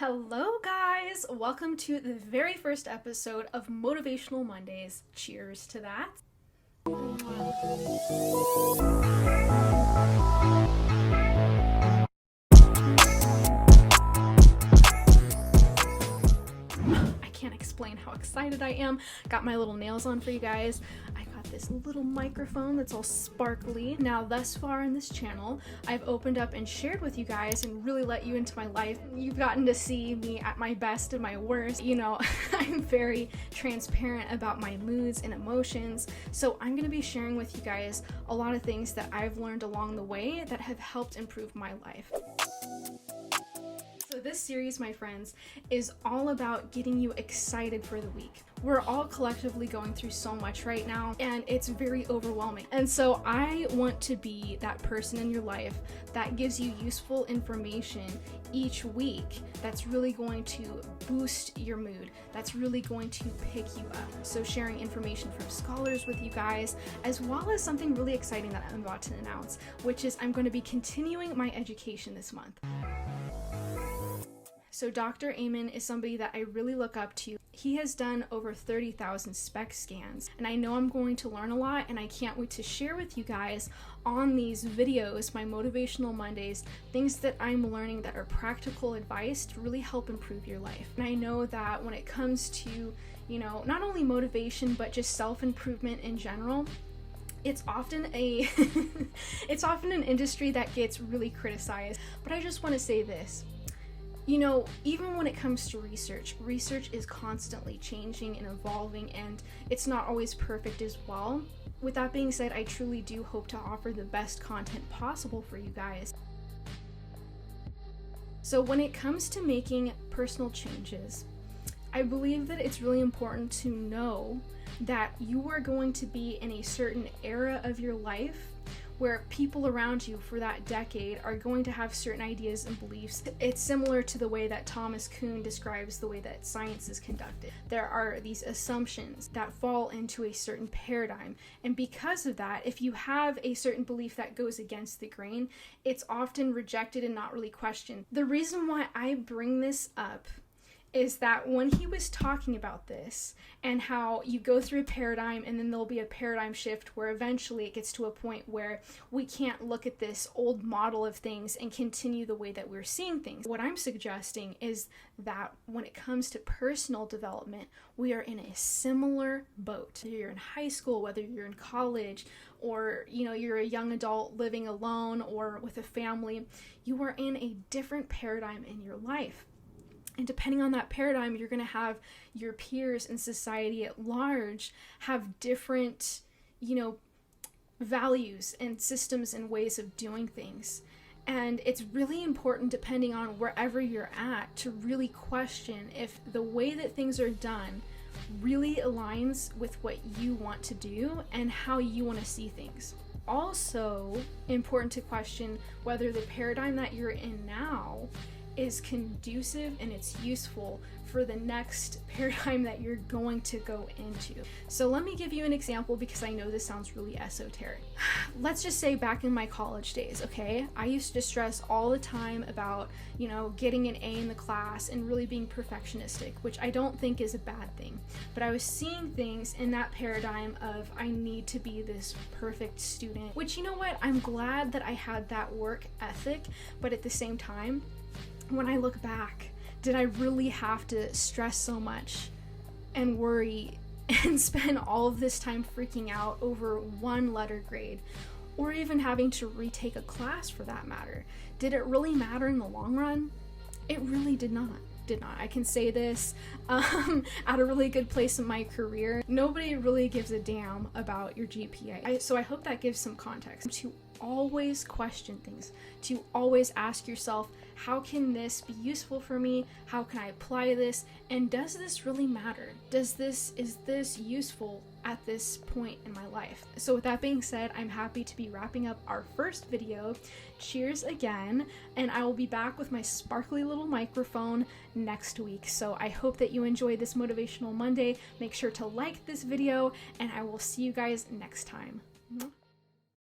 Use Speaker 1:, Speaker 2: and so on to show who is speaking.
Speaker 1: Hello guys! Welcome to the very first episode of Motivational Mondays. Cheers to that. I can't explain how excited I am. Got my little nails on for you guys. I got this little microphone that's all sparkly. Now, thus far in this channel, I've opened up and shared with you guys and really let you into my life. You've gotten to see me at my best and my worst. You know, I'm very transparent about my moods and emotions. So I'm going to be sharing with you guys a lot of things that I've learned along the way that have helped improve my life. So this series, my friends, is all about getting you excited for the week. We're all collectively going through so much right now, and it's very overwhelming. And so I want to be that person in your life that gives you useful information each week that's really going to boost your mood, that's really going to pick you up. So sharing information from scholars with you guys, as well as something really exciting that I'm about to announce, which is I'm going to be continuing my education this month. So Dr. Amen is somebody that I really look up to. He has done over 30,000 spec scans, and I know I'm going to learn a lot, and I can't wait to share with you guys on these videos, my Motivational Mondays, things that I'm learning that are practical advice to really help improve your life. And I know that when it comes to, not only motivation, but just self-improvement in general, it's often it's often an industry that gets really criticized. But I just want to say this. Even when it comes to research is constantly changing and evolving, and it's not always perfect as well. With that being said, I truly do hope to offer the best content possible for you guys. So when it comes to making personal changes, I believe that it's really important to know that you are going to be in a certain era of your life where people around you for that decade are going to have certain ideas and beliefs. It's similar to the way that Thomas Kuhn describes the way that science is conducted. There are these assumptions that fall into a certain paradigm, and because of that, if you have a certain belief that goes against the grain, it's often rejected and not really questioned. The reason why I bring this up is that when he was talking about this and how you go through a paradigm and then there'll be a paradigm shift where eventually it gets to a point where we can't look at this old model of things and continue the way that we're seeing things. What I'm suggesting is that when it comes to personal development, we are in a similar boat. Whether you're in high school, whether you're in college, or you're a young adult living alone or with a family, you are in a different paradigm in your life. And depending on that paradigm, you're going to have your peers in society at large have different, values and systems and ways of doing things. And it's really important, depending on wherever you're at, to really question if the way that things are done really aligns with what you want to do and how you want to see things. Also important to question whether the paradigm that you're in now is conducive and it's useful for the next paradigm that you're going to go into. So let me give you an example, because I know this sounds really esoteric. Let's just say back in my college days, okay? I used to stress all the time about, getting an A in the class and really being perfectionistic, which I don't think is a bad thing. But I was seeing things in that paradigm of I need to be this perfect student, which, I'm glad that I had that work ethic, but at the same time, when I look back, did I really have to stress so much and worry and spend all of this time freaking out over one letter grade, or even having to retake a class for that matter? Did it really matter in the long run? It really did not. I can say this at a really good place in my career. Nobody really gives a damn about your GPA. So I hope that gives some context. To always question things, to always ask yourself, how can this be useful for me? How can I apply this? And does this really matter? Is this useful at this point in my life? So with that being said, I'm happy to be wrapping up our first video. Cheers again, and I will be back with my sparkly little microphone next week. So I hope that you enjoyed this Motivational Monday. Make sure to like this video, and I will see you guys next time.